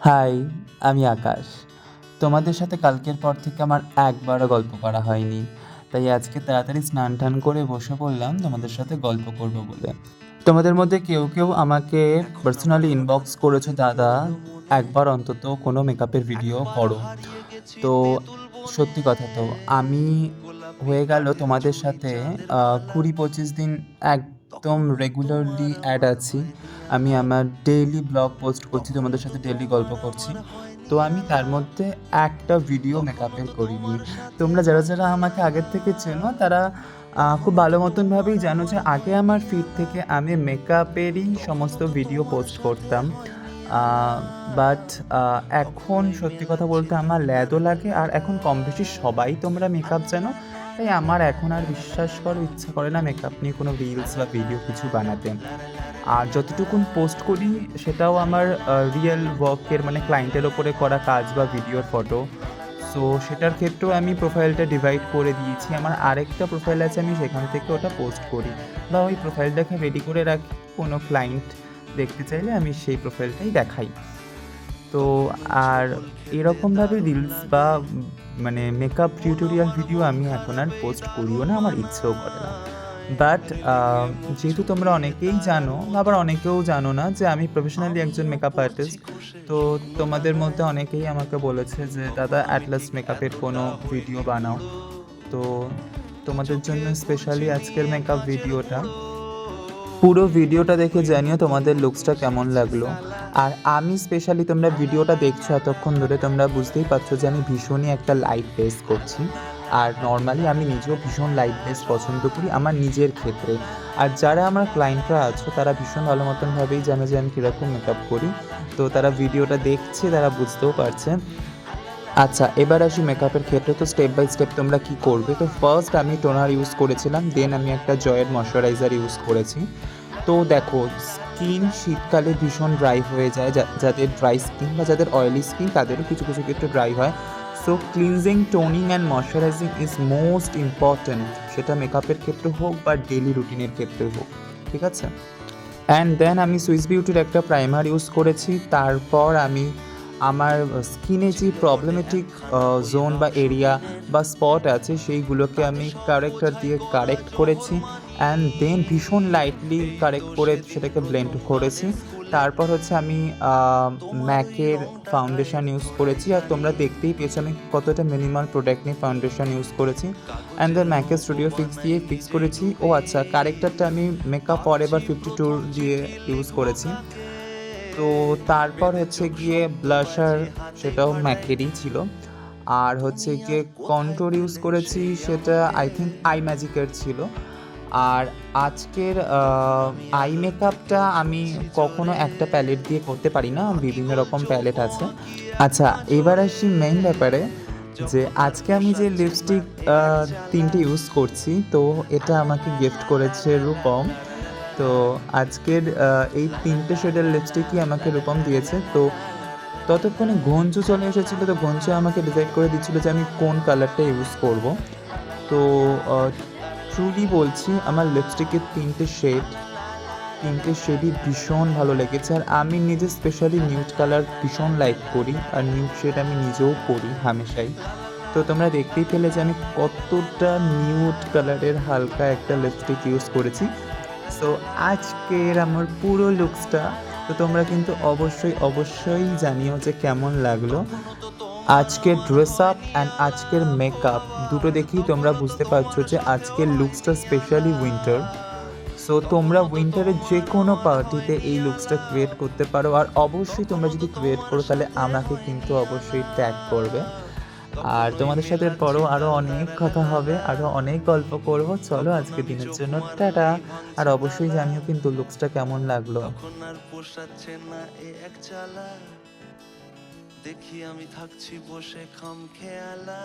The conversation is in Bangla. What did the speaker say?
হাই, আমি আকাশ। তোমাদের সাথে কালকের পর থেকে আমার একবারও গল্প করা হয়নি। তাই আজকে তাড়াতাড়ি স্নান-টান করে বসে পড়লাম তোমাদের সাথে গল্প করব বলে। তোমাদের মধ্যে কেউ, কেউ আমাকে পার্সোনালি ইনবক্স করেছো, "দাদা, একবার অন্তত কোনো মেকআপের ভিডিও করো।" তো সত্যি কথা তো, আমি হয়ে গেল তোমাদের সাথে ২০-২৫ দিন একদম রেগুলারলি অ্যাড আছি। আমি আমার ডেইলি ব্লগ পোস্ট করছি, তোমাদের সাথে ডেইলি গল্প করছি। তো আমি তার মধ্যে একটা ভিডিও মেকআপের করিনি। তোমরা যারা, যারা আমাকে আগের থেকে চেনো তারা খুব ভালো মতনভাবেই জানো যে আগে আমার ফিড থেকে আমি মেকআপেরই সমস্ত ভিডিও পোস্ট করতাম। আ বাট এখন সত্যি কথা বলতে আমার ল্যাদও লাগে, আর এখন কম বেশি সবাই তোমরা মেকআপ জানো। তাই আমার এখন আর বিশ্বাস করো ইচ্ছা করে না মেকআপ নিয়ে কোনো রিলস বা ভিডিও কিছু বানাতে। আর যতটুকুন পোস্ট করি সেটাও আমার রিয়েল ওয়ার্কের মানে ক্লায়েন্টের ওপরে করা কাজ বা ভিডিওর ফটো। সো সেটার ক্ষেত্রেও আমি প্রোফাইলটা ডিভাইড করে দিয়েছি। আমার আরেকটা প্রোফাইল আছে, আমি সেখান থেকে ওটা পোস্ট করি বা ওই প্রোফাইলটাকে রেডি করে রাখি। কোনো ক্লায়েন্ট দেখতে চাইলে আমি সেই প্রোফাইলটাই দেখাই। তো আর এরকমভাবে রিলস বা মানে মেকআপ টিউটোরিয়াল ভিডিও আমি এখন আর পোস্ট করিও না, আমার ইচ্ছেও করে না। বাট যেহেতু তোমরা অনেকেই জানো, আবার অনেকেও জানো না যে আমি প্রফেশনালি একজন মেকআপ আর্টিস্ট। তো তোমাদের মধ্যে অনেকেই আমাকে বলেছে যে, "দাদা, অ্যাট লাস্ট মেকআপের কোনো ভিডিও বানাও।" তো তোমাদের জন্য স্পেশালি আজকের মেকআপ ভিডিওটা। পুরো ভিডিওটা দেখে জানিও তোমাদের লুকসটা কেমন লাগলো। আর আমি স্পেশালি, তোমরা ভিডিওটা দেখছো এতক্ষণ ধরে, তোমরা বুঝতেই পারছো যে আমি ভীষণই একটা লাইট বেস করছি। আর নর্মালি আমি নিজেও ভীষণ লাইট বেস পছন্দ করি আমার নিজের ক্ষেত্রে। আর যারা আমার ক্লায়েন্টরা আছো তারা ভীষণ ভালো মতনভাবেই জানে যে আমি কীরকম মেকআপ করি। তো তারা ভিডিওটা দেখছে, তারা বুঝতেও পারছে। আচ্ছা, এবার আসি মেকআপের ক্ষেত্রে। তো স্টেপ বাই স্টেপ তোমরা কী করবে। তো ফার্স্ট আমি টোনার ইউজ করেছিলাম, দেন আমি একটা জয়ের ময়শ্চারাইজার ইউজ করেছি। তো দেখো, স্কিন শীতকালে ভীষণ ড্রাই হয়ে যায়, যাদের ড্রাই স্কিন বা যাদের অয়েলি স্কিন তাদেরও কিছু কিছু ক্ষেত্রে ড্রাই হয়। So cleansing, toning and moisturising is most important, সেটা মেকআপের ক্ষেত্রে হোক বা ডেলি রুটিনের ক্ষেত্রে হোক, ঠিক আছে? অ্যান্ড দেন আমি সুইস বিউটির একটা প্রাইমার ইউজ করেছি। তারপর আমি আমার স্কিনে যে প্রবলেমেটিক জোন বা এরিয়া বা স্পট আছে সেইগুলোকে আমি কারেক্টার দিয়ে কারেক্ট করেছি। অ্যান্ড দেন ভীষণ লাইটলি কারেক্ট করে সেটাকে ব্লেন্ড করেছি। তারপর হচ্ছে আমি ম্যাকের ফাউন্ডেশন ইউজ করেছি। আর তোমরা দেখতেই পেয়েছো আমি কতটা মিনিমাল প্রোডাক্ট নিয়ে ফাউন্ডেশন ইউজ করেছি। অ্যান্ড দেন ম্যাকের স্টুডিও ফিক্স দিয়ে ফিক্স করেছি। ও আচ্ছা, কারেক্টারটা আমি মেকআপ ফরএভার 52 দিয়ে ইউজ করেছি। তো তারপর হচ্ছে গিয়ে ব্লাশার, সেটাও ম্যাকেরই ছিল। আর হচ্ছে গিয়ে কন্ট্যুর ইউজ করেছি, সেটা আই থিঙ্ক আই ম্যাজিকের ছিল। আর আজকের আই মেকআপটা আমি কখনো একটা প্যালেট দিয়ে করতে পারি না, বিভিন্ন রকম প্যালেট আছে। আচ্ছা, এবার আসি মেইন ব্যাপারে, যে আজকে আমি যে লিপস্টিক ৩টে ইউজ করছি, তো এটা আমাকে গিফট করেছে রূপম। তো আজকের এই ৩টে শেডের লিপস্টিকই আমাকে রূপম দিয়েছে। তো ততক্ষণে ঘঞ্জু চলে এসেছিলো, তো ঘঞ্জু আমাকে ডিসাইড করে দিচ্ছিলো যে আমি কোন কালারটা ইউজ করব। তো ট্রুলি বলছি, আমার লিপস্টিকের ৩টে শেডই ভীষণ ভালো লেগেছে। আর আমি নিজে স্পেশালি নিউড কালার ভীষণ লাইক করি, আর নিউড শেড আমি নিজেও পরি হামেশাই। তো তোমরা দেখতেই পেলে যে আমি কতটা নিউড কালারের হালকা একটা লিপস্টিক ইউজ করেছি। সো আজকের আমার পুরো লুকসটা তো তোমরা কিন্তু অবশ্যই অবশ্যই জানিও যে কেমন লাগলো। আজকের ড্রেস আপ অ্যান্ড আজকের মেকআপ দুটো দেখেই তোমরা বুঝতে পারছো যে আজকের লুকসটা স্পেশালি উইন্টার। সো তোমরা উইন্টারের যে কোনো পার্টিতে এই লুকসটা ক্রিয়েট করতে পারো। আর অবশ্যই তোমরা যদি ক্রিয়েট করো তাহলে আমাকে কিন্তু অবশ্যই ট্যাগ করবে। আর তোমাদের সাথে পরেও আরও অনেক কথা হবে, আরও অনেক গল্প করব। চলো আজকের দিনের জন্য টাটা। আর অবশ্যই জানিও কিন্তু লুকসটা কেমন লাগলো। তখন আর পোষাচ্ছে না এ এক চালা, দেখি আমি থাকছি বসে খামখেয়ালা।